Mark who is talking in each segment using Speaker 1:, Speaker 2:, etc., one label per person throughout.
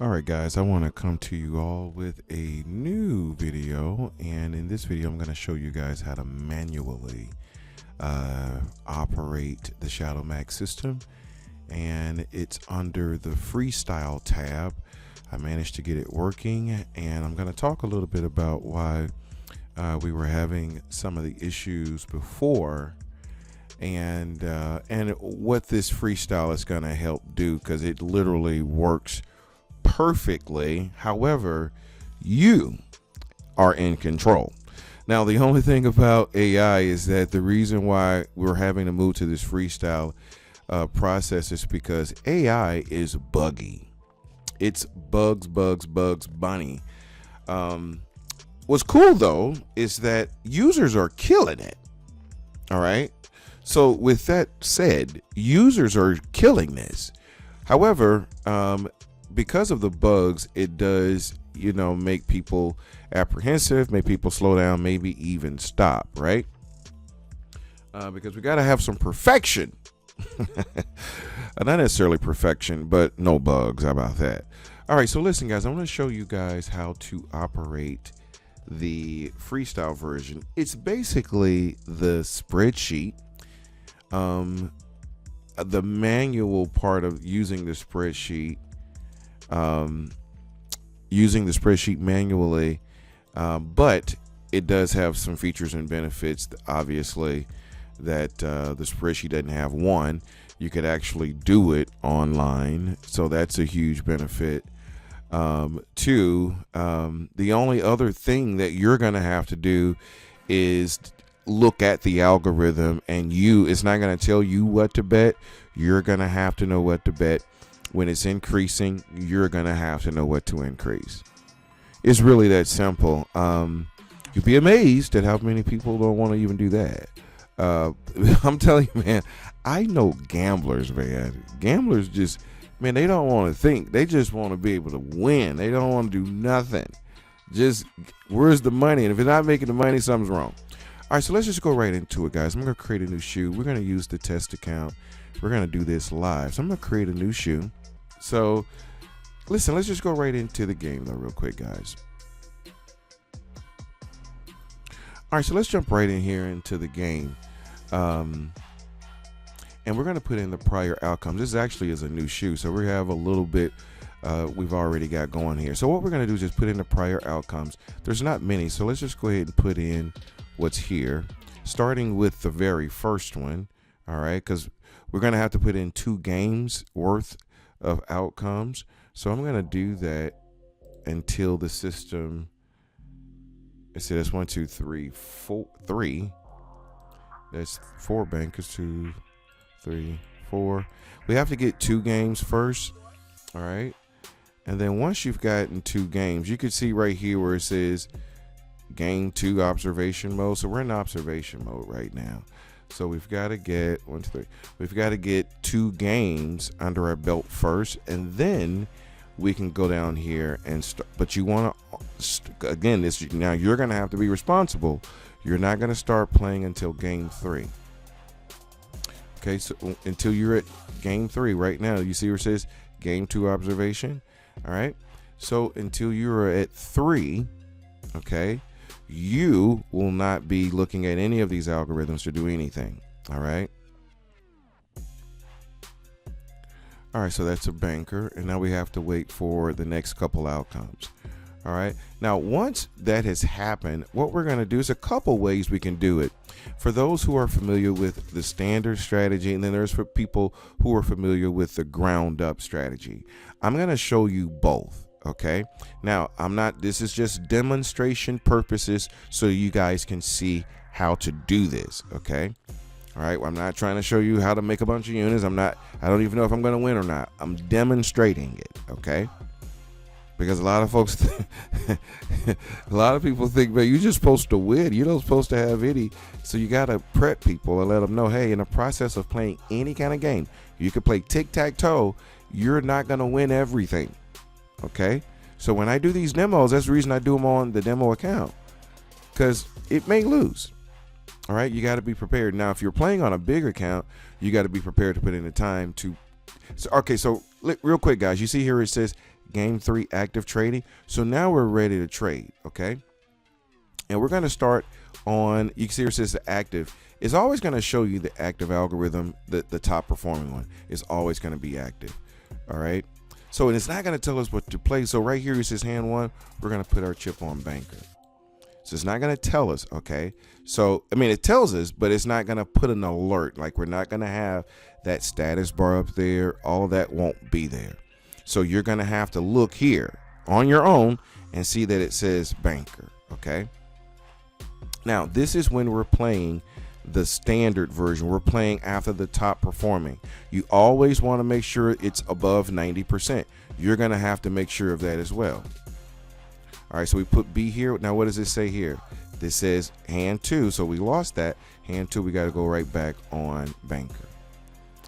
Speaker 1: All right, guys, I want to come to you all with a new video, and in this video I'm going to show you guys how to manually operate the Shadow Max system, and it's under the Freestyle tab. I managed to get it working, and I'm going to talk a little bit about why we were having some of the issues before, and what this Freestyle is going to help do, because it literally works perfectly. However, you are in control. Now, the only thing about AI is that the reason why we're having to move to this Freestyle process is because AI is buggy. It's bugs, bunny. What's cool though is that users are killing it. All right. So with that said, users are killing this. However, because of the bugs, it does, make people apprehensive, make people slow down, maybe even stop, right? Because we got to have some perfection. Not necessarily perfection, but no bugs. How about that? All right, so listen, guys, I'm going to show you guys how to operate the Freestyle version. It's basically the spreadsheet. The manual part of using the spreadsheet. Using the spreadsheet manually, but it does have some features and benefits, obviously, that the spreadsheet doesn't have. One, you could actually do it online, so that's a huge benefit. Two, the only other thing that you're going to have to do is look at the algorithm, and it's not going to tell you what to bet. You're going to have to know what to bet. When it's increasing, you're going to have to know what to increase. It's really that simple. You'll be amazed at how many people don't want to even do that. I'm telling you, man, I know gamblers, man. Gamblers just, man, they don't want to think. They just want to be able to win. They don't want to do nothing. Just, where's the money? And if it's not making the money, something's wrong. All right, so let's just go right into it, guys. I'm going to create a new shoe. We're going to use the test account. We're going to do this live. So I'm going to create a new shoe. So, listen, let's just go right into the game, though, real quick, guys. All right, so let's jump right in here into the game. And we're going to put in the prior outcomes. This actually is a new shoe, so we have a little bit we've already got going here. So what we're going to do is just put in the prior outcomes. There's not many, so let's just go ahead and put in what's here, starting with the very first one, all right, because we're going to have to put in 2 games worth of outcomes. So I'm going to do that until the system, let's see, that's 1, 2, 3, 4, 3. That's 4 bankers, 2, 3, 4. We have to get 2 games first. All right. And then once you've gotten 2 games, you can see right here where it says game 2 observation mode. So we're in observation mode right now. So we've got to get 1, 2, 3. We've got to get 2 games under our belt first, and then we can go down here and start. But you want to, again, now you're going to have to be responsible. You're not going to start playing until game 3. Okay, so until you're at game 3 right now, you see where it says game 2 observation. All right. So until you're at 3, okay, you will not be looking at any of these algorithms to do anything. All right. All right. So that's a banker. And now we have to wait for the next couple outcomes. All right. Now, once that has happened, what we're going to do is a couple ways we can do it. For those who are familiar with the standard strategy, and then there's for people who are familiar with the ground up strategy. I'm going to show you both. Okay. Now, this is just demonstration purposes so you guys can see how to do this. Okay. All right. Well, I'm not trying to show you how to make a bunch of units. I don't even know if I'm going to win or not. I'm demonstrating it. Okay. Because a lot of folks, a lot of people think, man, you're just supposed to win. You're not supposed to have any. So you got to prep people and let them know, hey, in the process of playing any kind of game, you could play tic-tac-toe. You're not going to win everything. Okay. So when I do these demos, that's the reason I do them on the demo account, because it may lose. All right. You got to be prepared. Now, if you're playing on a big account, you got to be prepared to put in the time to. So, okay. So real quick, guys, you see here it says game 3 active trading. So now we're ready to trade, okay? And we're going to start on, you can see here it says the active. It's always going to show you the active algorithm, the top performing one is always going to be active. All right. So it's not going to tell us what to play. So right here it says hand 1, we're going to put our chip on banker. So it's not going to tell us, okay? So, I mean, it tells us, but it's not going to put an alert. Like, we're not going to have that status bar up there. All of that won't be there. So you're going to have to look here on your own and see that it says banker, okay? Now, this is when we're playing the standard version. We're playing after the top performing. You always want to make sure it's above 90%. You're going to have to make sure of that as well. All right, so we put B here. Now, what does it say here? This says hand 2, so we lost that. Hand 2, we got to go right back on banker.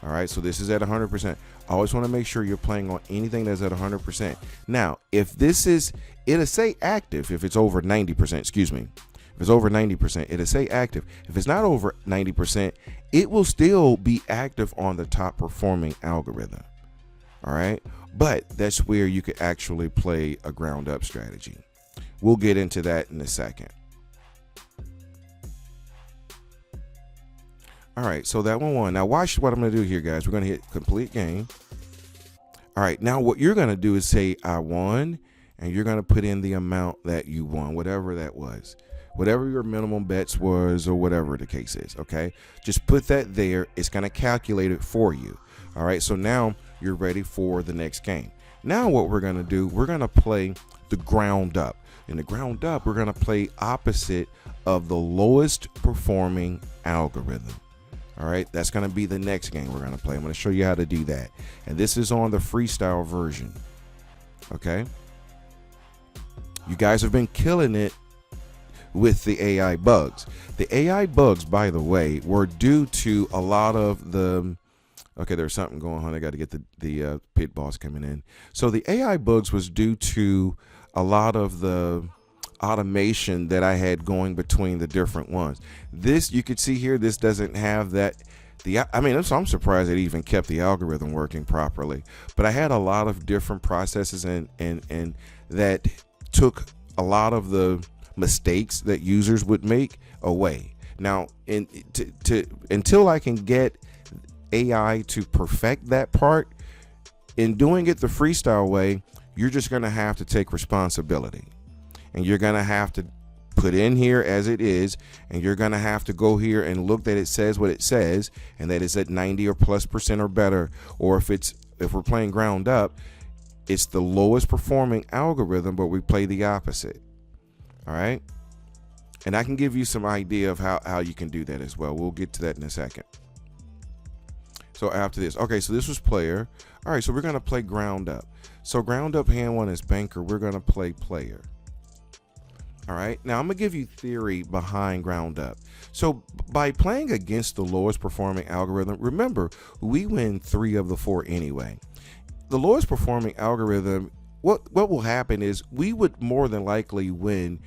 Speaker 1: All right, so this is at 100%. Always want to make sure you're playing on anything that's at 100%. Now, if this is, it'll say active if it's over 90%, excuse me. If it's over 90%, it'll say active. If it's not over 90%, it will still be active on the top performing algorithm. All right, but that's where you could actually play a ground up strategy. We'll get into that in a second. All right, so that one won. Now watch what I'm going to do here, guys. We're going to hit complete game. All right, now what you're going to do is say I won, and you're going to put in the amount that you won, whatever that was, whatever your minimum bets was, or whatever the case is. Okay, just put that there. It's going to calculate it for you. All right, so now you're ready for the next game. Now what we're going to do, we're going to play the ground up. In the ground up, we're going to play opposite of the lowest performing algorithm. All right, that's going to be the next game we're going to play. I'm going to show you how to do that. And this is on the freestyle version. Okay. You guys have been killing it with the AI bugs. The AI bugs, by the way, were due to a lot of the, okay, there's something going on. I got to get the pit boss coming in. So the AI bugs was due to a lot of the automation that I had going between the different ones. This, you could see here, this doesn't have that. I mean, I'm surprised it even kept the algorithm working properly. But I had a lot of different processes and that took a lot of the mistakes that users would make away. Now, until I can get AI to perfect that part, in doing it the freestyle way, you're just going to have to take responsibility, and you're going to have to put in here as it is, and you're going to have to go here and look that it says what it says, and that it's at 90 or plus % or better. Or if we're playing ground up, it's the lowest performing algorithm, but we play the opposite. All right, and I can give you some idea of how you can do that as well. We'll get to that in a second. So after this, okay, so this was player. All right, so we're going to play ground up. So ground up hand 1 is banker. We're going to play player. All right, now I'm going to give you theory behind ground up. So by playing against the lowest performing algorithm, remember, we win 3 of the 4 anyway. The lowest performing algorithm, what will happen is we would more than likely win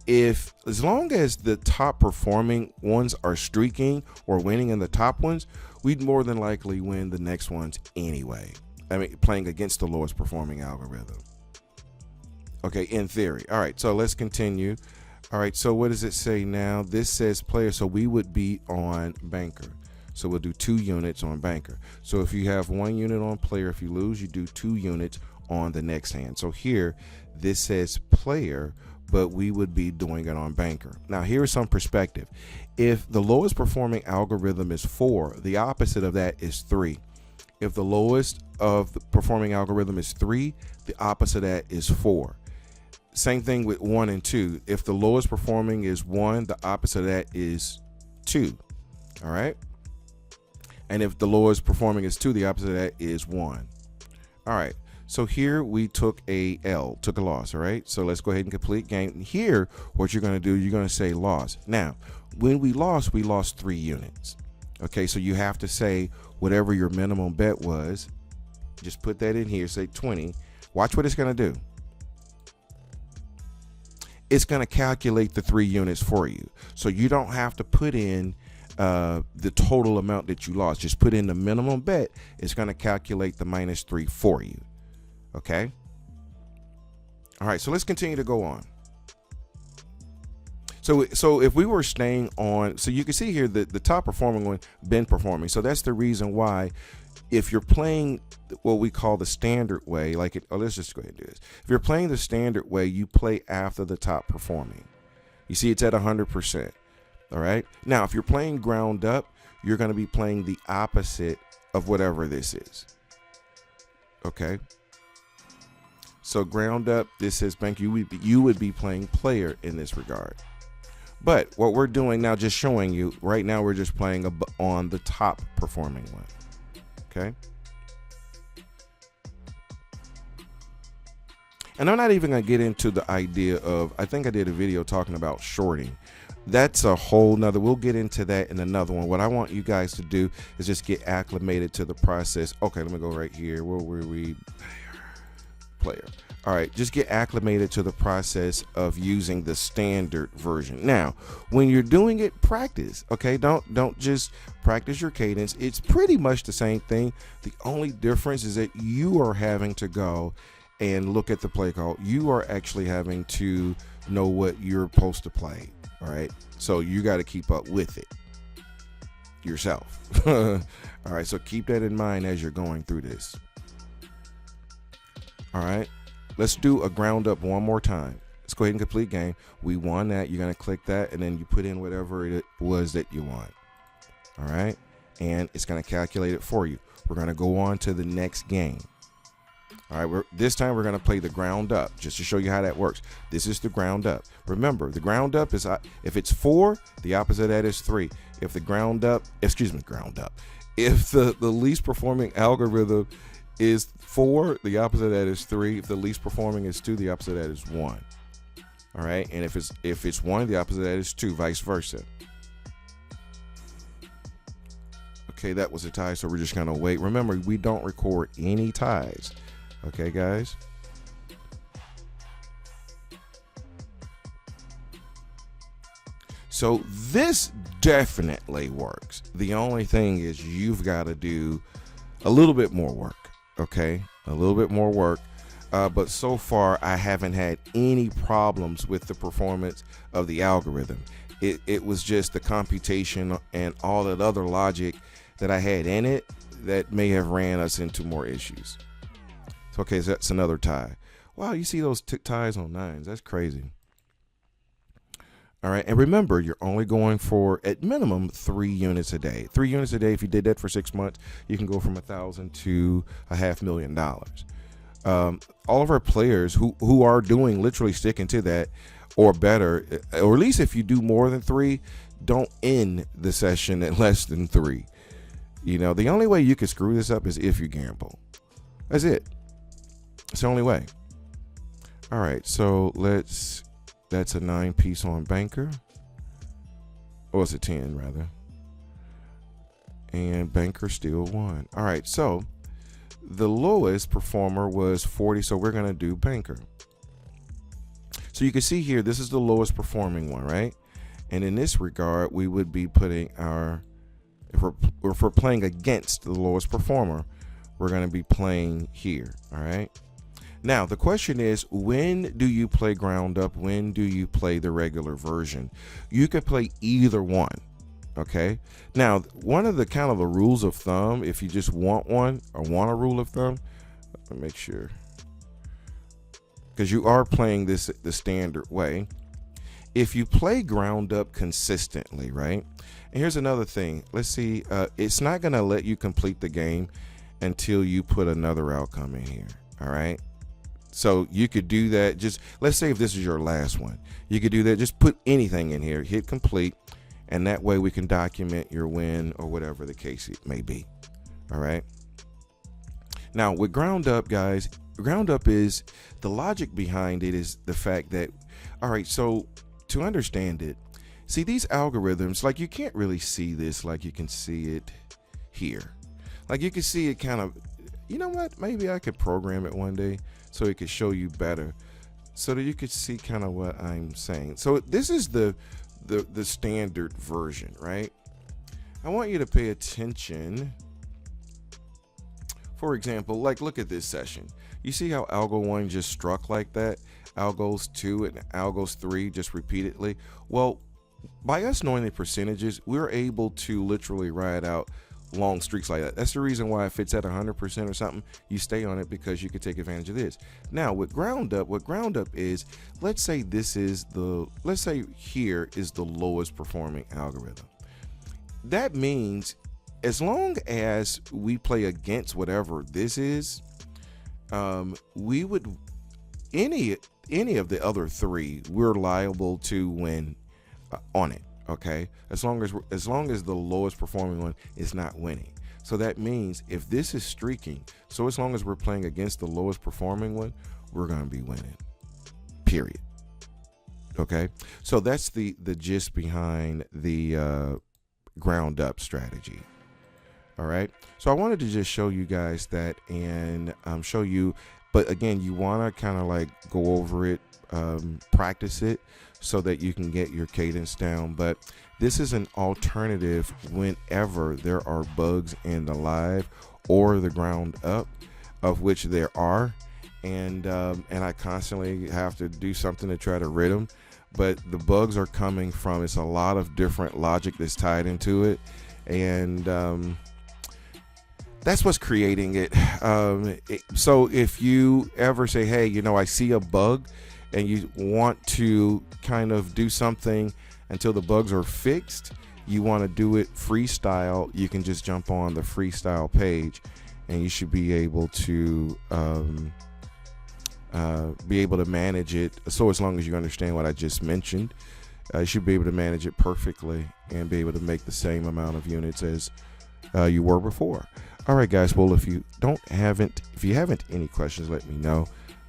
Speaker 1: as long as the top performing ones are streaking or winning in the top ones, we'd more than likely win the next ones anyway. I mean, playing against the lowest performing algorithm. Okay, in theory. All right, so let's continue. All right, so what does it say now? This says player, so we would be on banker. So we'll do 2 units on banker. So if you have 1 unit on player, if you lose, you do 2 units on the next hand. So here, this says player, but we would be doing it on banker. Now, here's some perspective. If the lowest performing algorithm is 4, the opposite of that is 3. If the lowest of the performing algorithm is 3, the opposite of that is 4. Same thing with 1 and 2. If the lowest performing is 1, the opposite of that is 2. All right. And if the lowest performing is 2, the opposite of that is 1. All right. So here we took a loss. All right. So let's go ahead and complete game. And here, what you're going to do, you're going to say loss. Now, when we lost 3 units. Okay. So you have to say whatever your minimum bet was. Just put that in here. Say 20. Watch what it's going to do. It's going to calculate the 3 units for you. So you don't have to put in the total amount that you lost. Just put in the minimum bet. It's going to calculate the -3 for you. Okay. All right, so let's continue to go on. So if we were staying on, so you can see here that the top performing one been performing. So that's the reason why, if you're playing what we call the standard way, like it, let's just go ahead and do this. If you're playing the standard way, you play after the top performing. You see it's at 100%. All right. Now, if you're playing ground up, you're going to be playing the opposite of whatever this is. Okay. So ground up, this is bank. You would be playing player in this regard. But what we're doing now, just showing you right now, we're just playing on the top performing one. Okay. And I'm not even going to get into the idea of, I think I did a video talking about shorting. That's a whole nother, we'll get into that in another one. What I want you guys to do is just get acclimated to the process. Okay, let me go right here. Where were we? Player. All right, just get acclimated to the process of using the standard version. Now, when you're doing it, practice. Okay, don't just practice your cadence. It's pretty much the same thing. The only difference is that you are having to go and look at the play call. You are actually having to know what you're supposed to play. All right, so you got to keep up with it yourself. All right, so keep that in mind as you're going through this. All right, let's do a ground up one more time. Let's go ahead and complete game. We won that. You're going to click that, and then you put in whatever it was that you want. All right, and it's going to calculate it for you. We're going to go on to the next game. All right, this time we're going to play the ground up, just to show you how that works. This is the ground up. Remember, the ground up is, if it's 4, the opposite of that is 3. If the ground up, if the least performing algorithm is 4, the opposite of that is 3. If the least performing is 2, the opposite of that is 1. All right, and if it's 1, the opposite of that is 2, vice versa. Okay, that was a tie, so we're just going to wait. Remember, we don't record any ties. Okay, guys. So this definitely works. The only thing is you've got to do a little bit more work. Okay, a little bit more work. But so far, I haven't had any problems with the performance of the algorithm. It was just the computation and all that other logic that I had in it that may have ran us into more issues. Okay, so that's another tie. Wow, you see those ties on 9s. That's crazy. All right, and remember, you're only going for, at minimum, 3 units a day. 3 units a day, if you did that for 6 months, you can go from $1,000 to $500,000. All of our players who are doing, literally sticking to that, or better, or at least if you do more than 3, don't end the session at less than 3. You know, the only way you can screw this up is if you gamble. That's it. It's the only way. All right, so that's a 9 piece on banker. Or it's a 10 rather. And banker still won. All right, so the lowest performer was 40, so we're gonna do banker. So you can see here, this is the lowest performing one, right? And in this regard, we would be putting our, if we're playing against the lowest performer, we're gonna be playing here, all right? Now, the question is, when do you play ground up? When do you play the regular version? You could play either one, okay? Now, one of the kind of the rules of thumb, if you just want one or want a rule of thumb, let me make sure, because you are playing this the standard way. If you play ground up consistently, right? And here's another thing. Let's see, it's not gonna let you complete the game until you put another outcome in here, all right? So you could do that. Just let's say if this is your last one, you could do that. Just put anything in here, hit complete, and that way we can document your win or whatever the case it may be. All right. Now with ground up, guys, ground up is the logic behind it is the fact that, all right, so to understand it, see these algorithms, like you can't really see this like you can see it here. Like you can see it kind of, you know what, maybe I could program it one day so it could show you better, so that you could see kind of what I'm saying. So this is the standard version, right? I want you to pay attention. For example, like look at this session. You see how algo 1 just struck like that? algos 2 and algos 3 just repeatedly. Well, by us knowing the percentages, we're able to literally ride out long streaks like that. That's the reason why if it's at 100% or something, you stay on it, because you can take advantage of this. Now with ground up, what ground up is, let's say here is the lowest performing algorithm. That means as long as we play against whatever this is, we would, any of the other three, we're liable to win on it. Okay, as long as the lowest performing one is not winning. So that means if this is streaking, so as long as we're playing against the lowest performing one, we're going to be winning, period. Okay, so that's the gist behind the ground up strategy. All right, so I wanted to just show you guys that and show you, but again, you want to kind of like go over it, practice it, so that you can get your cadence down. But this is an alternative whenever there are bugs in the live or the ground up, of which there are, and I constantly have to do something to try to rid them. But the bugs are coming from, it's a lot of different logic that's tied into it, and that's what's creating it. So if you ever say, hey, you know, I see a bug, and you want to kind of do something until the bugs are fixed, you want to do it freestyle, you can just jump on the freestyle page and you should be able to manage it. So as long as you understand what I just mentioned, you should be able to manage it perfectly and be able to make the same amount of units as you were before. All right, guys. Well, if you haven't any questions, let me know.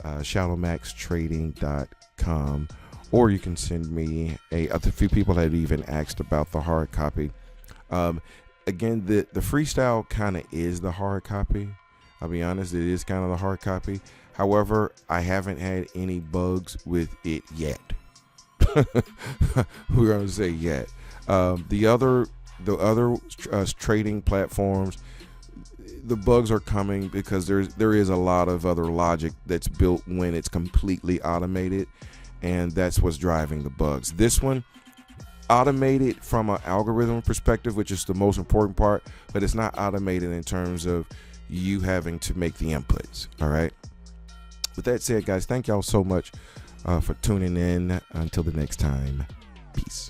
Speaker 1: shadowmaxtrading.com, or you can send me a few people have even asked about the hard copy. Again, the freestyle kind of is the hard copy. I'll be honest, it is kind of the hard copy. However, I haven't had any bugs with it yet. We're going to say yet. The other trading platforms, the bugs are coming because there is a lot of other logic that's built when it's completely automated, and that's what's driving the bugs. This one, automated from an algorithm perspective, which is the most important part, but it's not automated in terms of you having to make the inputs. All right. With that said, guys, thank y'all so much for tuning in. Until the next time, peace.